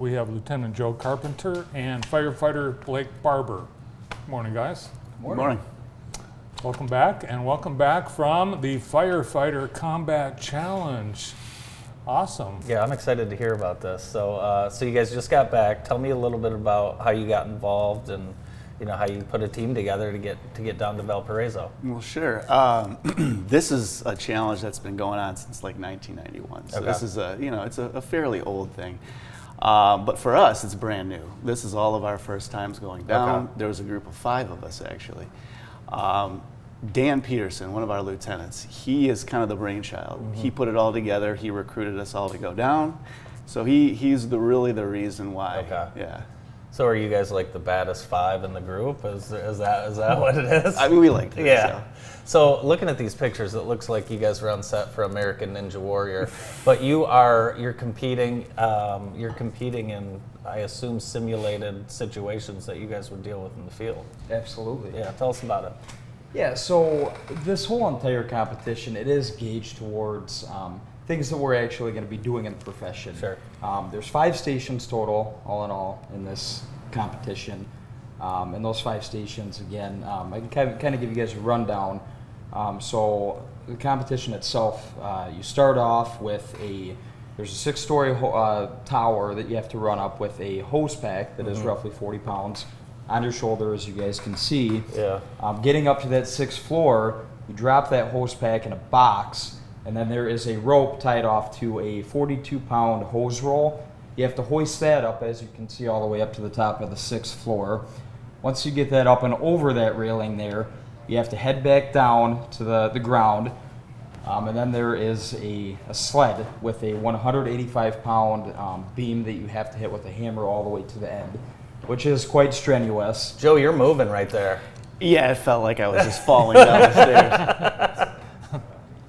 We have Lieutenant Joe Carpenter and Firefighter Blake Barber. Good morning, guys. Good morning. Welcome back, and welcome back from the Firefighter Combat Challenge. Awesome. Yeah, I'm excited to hear about this. So you guys just got back. Tell me a little bit about how you got involved and how you put a team together to get down to Valparaiso. Well, sure. This is a challenge that's been going on since like 1991. So This is it's a fairly old thing. But for us, it's brand new. This is all of our first times going down. Okay. There was a group of 5 of us, actually. Dan Peterson, one of our lieutenants, he is kind of the brainchild. Mm-hmm. He put it all together. He recruited us all to go down. So he's really the reason why. Okay. Yeah. So are you guys like the baddest 5 in the group? Is that what it is? I mean, we like to. Yeah. So looking at these pictures, it looks like you guys are on set for American Ninja Warrior, but you're competing in, I assume, simulated situations that you guys would deal with in the field. Absolutely. Yeah. Tell us about it. Yeah, so this whole entire competition, it is gauged towards things that we're actually going to be doing in the profession. Sure. There's 5 stations total, all in all, in this competition. And those 5 stations, again, I can kind of give you guys a rundown. So the competition itself, you start off with there's a 6-story tower that you have to run up with a hose pack that is roughly 40 pounds on your shoulder, as you guys can see. Yeah. Getting up to that 6th floor, you drop that hose pack in a box, and then there is a rope tied off to a 42-pound hose roll. You have to hoist that up, as you can see, all the way up to the top of the 6th floor. Once you get that up and over that railing there, you have to head back down to the ground, and then there is a sled with a 185-pound beam that you have to hit with a hammer all the way to the end, which is quite strenuous. Joe, you're moving right there. Yeah, it felt like I was just falling down the stairs.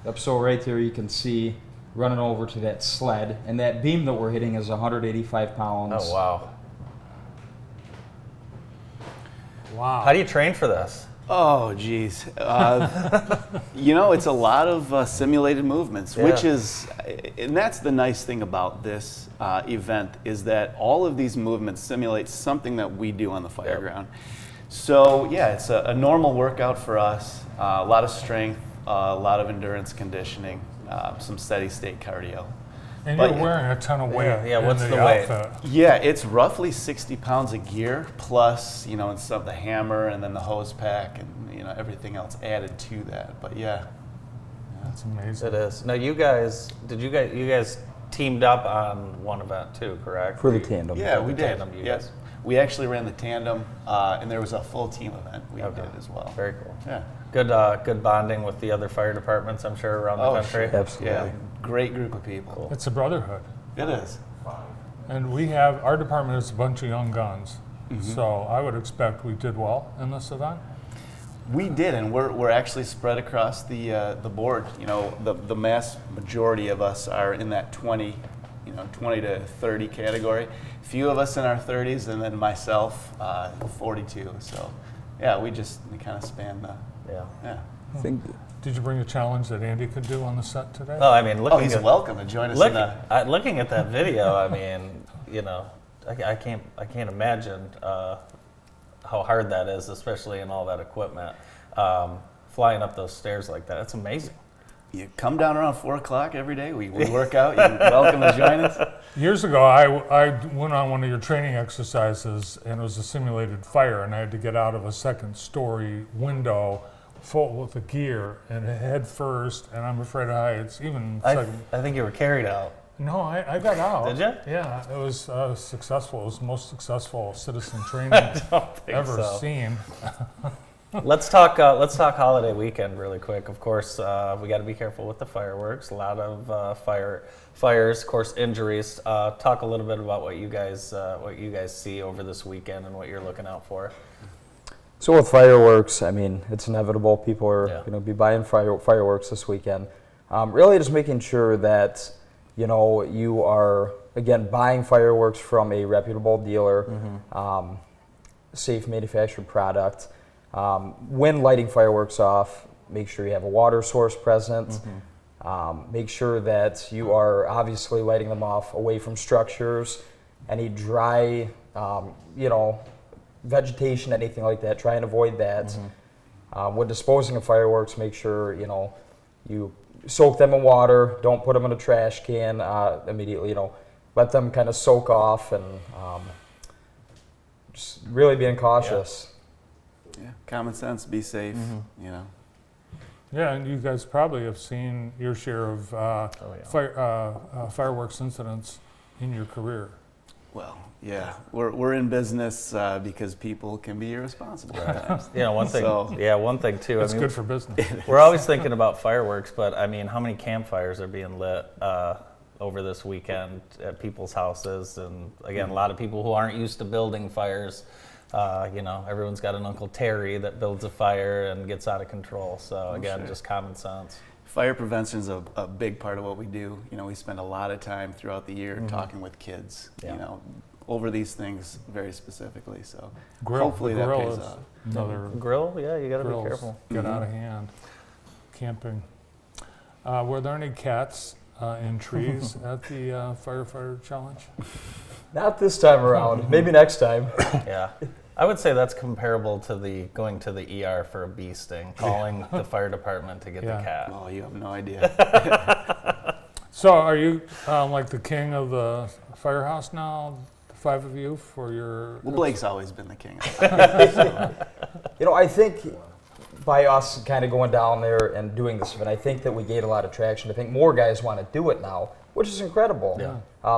Up so right there you can see running over to that sled, and that beam that we're hitting is 185 pounds. Oh, wow. Wow. How do you train for this? Oh, geez. It's a lot of simulated movements, which is, and that's the nice thing about this event, is that all of these movements simulate something that we do on the fire ground. So, yeah, it's a normal workout for us, a lot of strength, a lot of endurance conditioning, some steady state cardio. And you're wearing a ton of weight. Yeah, what's in the weight? outfit. Yeah, it's roughly 60 pounds of gear plus, and stuff, the hammer and then the hose pack and, everything else added to that. But yeah. That's amazing. It is. Now, you guys teamed up on one event too, correct? For the tandem. Yeah, we did. Tandem, you Yes. guys. We actually ran the tandem, and there was a full team event we did as well. Very cool. Yeah. Good bonding with the other fire departments, I'm sure, around the country. Sure. Absolutely. Yeah, great group of people. It's a brotherhood. It is. And our department is a bunch of young guns. So I would expect we did well in this event. We did, and we're actually spread across the board. The mass majority of us are in that 20 to 30 category. Few of us in our 30s, and then myself, 42. So, yeah, we kind of span the. Yeah. I think Did you bring a challenge that Andy could do on the set today? Well, I mean, He's welcome to join us. Looking at that video, I mean, I can't imagine how hard that is, especially in all that equipment. Flying up those stairs like that, it's amazing. You come down around 4 o'clock every day. We work out. You're welcome to join us. Years ago, I went on one of your training exercises, and it was a simulated fire, and I had to get out of a 2nd-story window full with the gear and head first, and I'm afraid it's even second. I think you were carried out. No, I got out. Did you? Yeah, it was successful. It was the most successful citizen training ever seen. Let's talk holiday weekend really quick. Of course, we got to be careful with the fireworks. A lot of fires, of course, injuries. Talk a little bit about what you guys see over this weekend and what you're looking out for. So with fireworks, I mean, it's inevitable. People are going to be buying fireworks this weekend. Really just making sure that, you are, again, buying fireworks from a reputable dealer, safe manufactured product. When lighting fireworks off, make sure you have a water source present. Make sure that you are obviously lighting them off away from structures any dry, vegetation, anything like that. Try and avoid that. When disposing of fireworks, make sure you soak them in water. Don't put them in a trash can immediately. Let them kind of soak off, and just really being cautious. Yeah, common sense, be safe, Yeah, and you guys probably have seen your share of fireworks incidents in your career. Well, yeah, we're in business because people can be irresponsible at times. One thing. So- One thing too. It's good for business. We're always thinking about fireworks, but I mean, how many campfires are being lit over this weekend at people's houses? And again, a lot of people who aren't used to building fires. Everyone's got an Uncle Terry that builds a fire and gets out of control. So again, sure. just common sense. Fire prevention is a big part of what we do. We spend a lot of time throughout the year talking with kids, Yeah. over these things very specifically. So Grill. hopefully that Grill pays is off. another Grill, yeah, you got to be grills careful. get out of hand. Camping. Were there any cats in trees at the firefighter challenge? Not this time around. Maybe next time. Yeah. I would say that's comparable to the going to the ER for a bee sting, calling the fire department to get Yeah. the cat. Oh, you have no idea. So are you like the king of the firehouse now, the five of you, for your... Well, Blake's always been the king of fire. So. I think by us kind of going down there and doing this event, I think that we gained a lot of traction. I think more guys want to do it now, which is incredible. Yeah.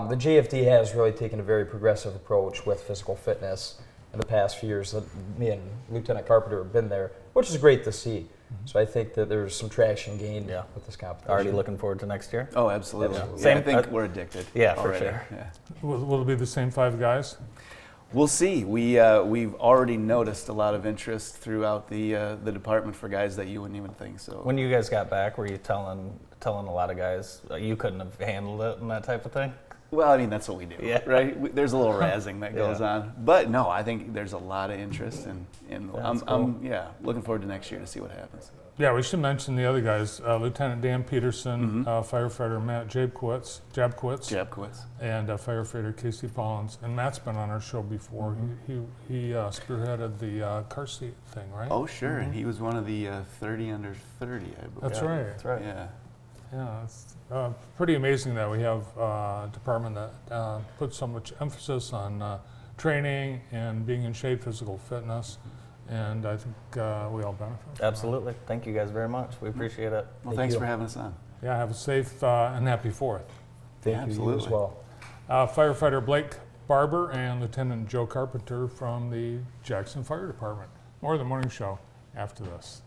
The JFD has really taken a very progressive approach with physical fitness in the past few years. That me and Lieutenant Carpenter have been there, which is great to see. So I think that there's some traction gained Yeah. with this competition. Already looking forward to next year? Oh, absolutely. Absolutely. Yeah, I Same- think we're addicted. Yeah, for already. sure. Yeah. Will it be the same five guys? We'll see. We've already noticed a lot of interest throughout the department for guys that you wouldn't even think. So When you guys got back, were you telling a lot of guys you couldn't have handled it and that type of thing? well, I mean that's what we do, Yeah. right? There's a little razzing that goes Yeah. on, but no, I think there's a lot of interest, and That's I'm looking forward to next year to see what happens. Yeah, we should mention the other guys. Lieutenant Dan Peterson, firefighter Matt Jabkowitz, and firefighter Casey Pollins. And Matt's been on our show before. He spearheaded the car seat thing, right? Oh, sure, and he was one of the 30 under 30, I believe. That's right. That's right. Yeah. Yeah, it's pretty amazing that we have a department that puts so much emphasis on training and being in shape, physical fitness, and I think we all benefit from that. Absolutely. Thank you guys very much. We appreciate it. Well, Thank thanks you. for having us on. Yeah, have a safe and happy 4th. Thank Yeah, you as absolutely. well. Firefighter Blake Barber and Lieutenant Joe Carpenter from the Jackson Fire Department. More of the morning show after this.